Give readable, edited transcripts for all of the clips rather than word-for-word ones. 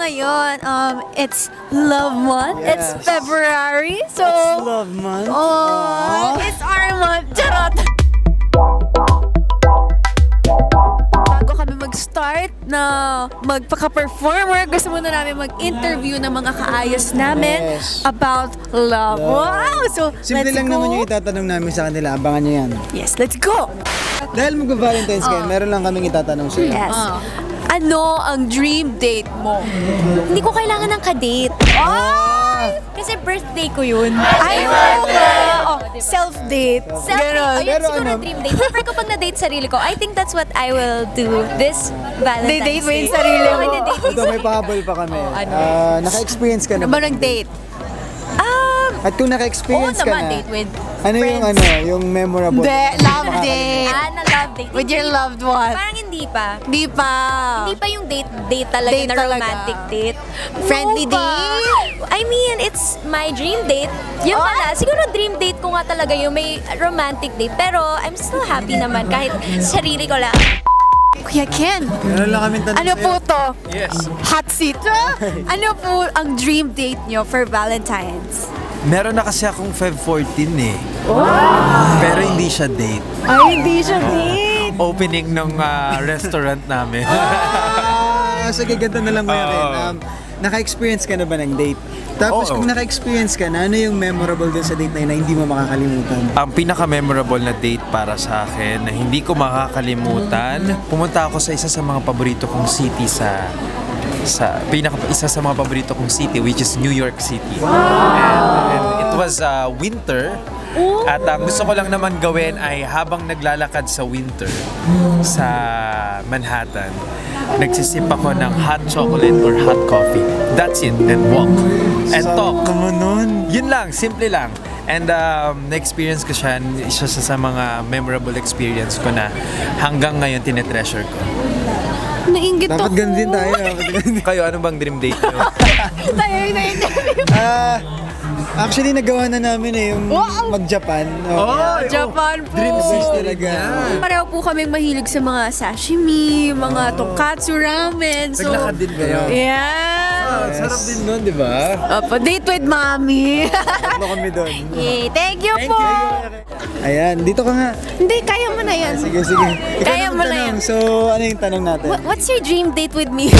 ngayon, it's Love Month. Yes. It's February. So, It's love month. it's our month. Charot! Bago kami mag-start na magpaka-performer, gusto muna namin mag-interview ng mga kaayos namin Yes. about love. Wow! So, Simple let's lang go. naman yung itatanong namin sa kanila. Abangan nyo yan. Yes, let's go! Dahil mag-Valentine's kayo, meron lang kaming itatanong sa'yo. Yes. Ano ang dream date mo? Hindi ko kailangan ng kadate. Kasi birthday ko yun. Ay, self-date. Self-date. Ayun, Pero siguro ano? dream date. Prefer ko pag na-date sarili ko. I think that's what I will do this Valentine's Date mo yung Day. sarili mo. Oo, date Ito, may pahabol pa kami. Naka-experience ka Ano na ba nag-date? At kung naka-experience ka naman, na, date with ano yung friends. yung memorable? Hindi, love date. na love date. With your loved one. Parang hindi pa. Di pa. Hindi pa yung date talaga Date na talaga. romantic date. Friendly No pa. date? I mean, it's my dream date. Yun pala, siguro dream date ko nga talaga yung may romantic date. Pero I'm still happy naman kahit sarili ko lang. Kuya Ken, Meron lang kami tanong ano sa'yo. po to? Yes. Hot seat. Ano po ang dream date nyo for Valentine's? Meron na kasi akong Feb 14 eh. Pero hindi siya date. Ay, hindi siya date. Opening ng restaurant namin. Sige, ganito na lang Kuya Ken. Naka-experience ka na ba ng date? Tapos Oo. kung naka-experience ka na, ano yung memorable dun sa date na yun na hindi mo makakalimutan? Ang pinaka-memorable na date para sa akin na hindi ko makakalimutan, pumunta ako sa isa sa mga paborito kong city isa sa mga paborito kong city, which is New York City. And it was winter. At ang gusto ko lang naman gawin ay habang naglalakad sa winter sa Manhattan, nagsisip ako ng hot chocolate or hot coffee. That's it. And walk. And talk. Naman nun. Yun lang, simple lang. And na-experience ko siya, isa sa mga memorable experience ko na hanggang ngayon tinetreasure ko. Nainggit Dapat ako. ganun din tayo. Dapat ganun din. Kayo, ano bang dream date nyo? Tayo yung na-interview. Actually, nagawa na namin yung mag-Japan. Japan po. Dream Best city. talaga. Pareho po kaming mahilig sa mga sashimi, mga tonkatsu ramen. So, Naglakad din kayo. yes. Sarap din nun, di ba? Opo, date with mommy. Ano kami doon? Yay, thank you po. Ayan, dito ka nga. Hindi, kaya mo na yan. Sige, sige. Ikaw Kaya na mo na magtanong. yan. So, ano yung tanong natin? What's your dream date with me?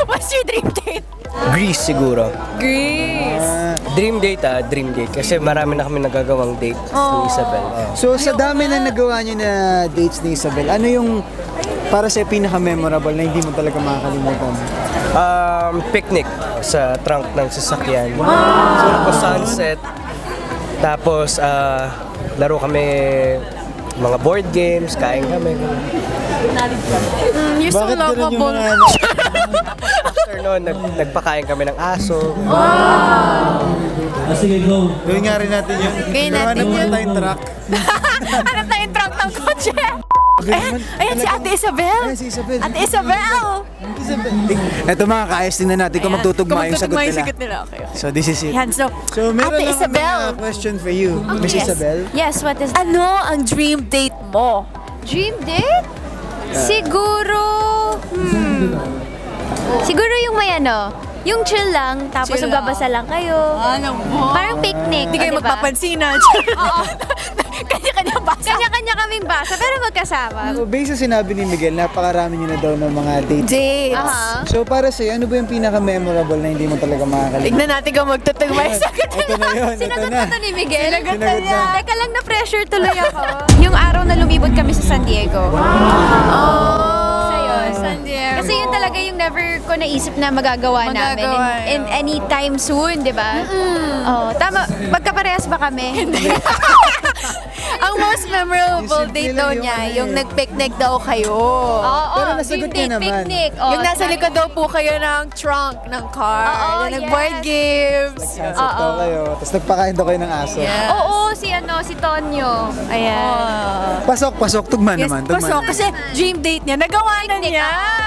What's your dream date? Greece siguro. Greece. Dream date. Kasi marami na kami nagagawang date ni Isabel. So, sa dami na nagawa niyo na dates ni Isabel, ano yung para sa pinaka-memorable na hindi mo talaga makakalimutan? Picnic sa trunk ng sasakyan. So, po sunset. Tapos, laro kami mga board games, kain kami. You're so Bakit ganun yung lovable. mga After noon, nagpakain kami ng aso. Gawin nga rin natin yun. Gawin Gawa natin na muna yun. tayong truck. Hanap na yung trunk ng kotse. Ayan si Ate Isabel. Ayan si Isabel. Ate Isabel. Ito mga kaayos, tingnan natin kung magtutugma yung sagot nila. nila. Okay. So, this is it. Ayan, so, So, meron Ate lang Isabel. mga question for you, Miss Yes. Isabel. Yes, what is Ano ang dream date mo? dream date? Siguro, siguro yung may yung chill lang, tapos Chill magbabasa lang kayo. Ano mo? Parang picnic. Hindi kayo diba? magpapansinan. Oo. Kanya-kanya basa. Kanya-kanya kaming basa, pero magkasama. So, based sa sinabi ni Miguel, napakarami niyo na daw ng mga dates. Dates. Aha. So, para sa'yo, ano ba yung pinaka-memorable na hindi mo talaga makakalimutan? Tignan natin kung magtutugma yung sagot. Ito na yun, ito Sinagot na. na to ni Miguel. Sinagot na niya. Teka lang, na-pressure tuloy ako. Yung araw na lumibot kami sa San Diego. San Diego. Kasi yun talaga yung never ko naisip na magagawa namin Magagawa, in anytime soon, di ba? Oh, tama. Magkaparehas ba kami? Ang most memorable Yung simple date lang daw yung niya, ano yung eh. nag-picnic daw kayo. Oo, Pero nasagot dream niya date, naman. picnic. Oh, Yung nasa likod daw po kayo ng trunk ng car. Oo, na nag-board yes. games. Sunset daw kayo, tapos nagpakain daw kayo ng aso. Yeah. Oo, si Tonyo. Ayan. Pasok, tugma Yes, naman. Tugma pasok. naman. Kasi dream date niya, nagawa na Picnic niya. ako.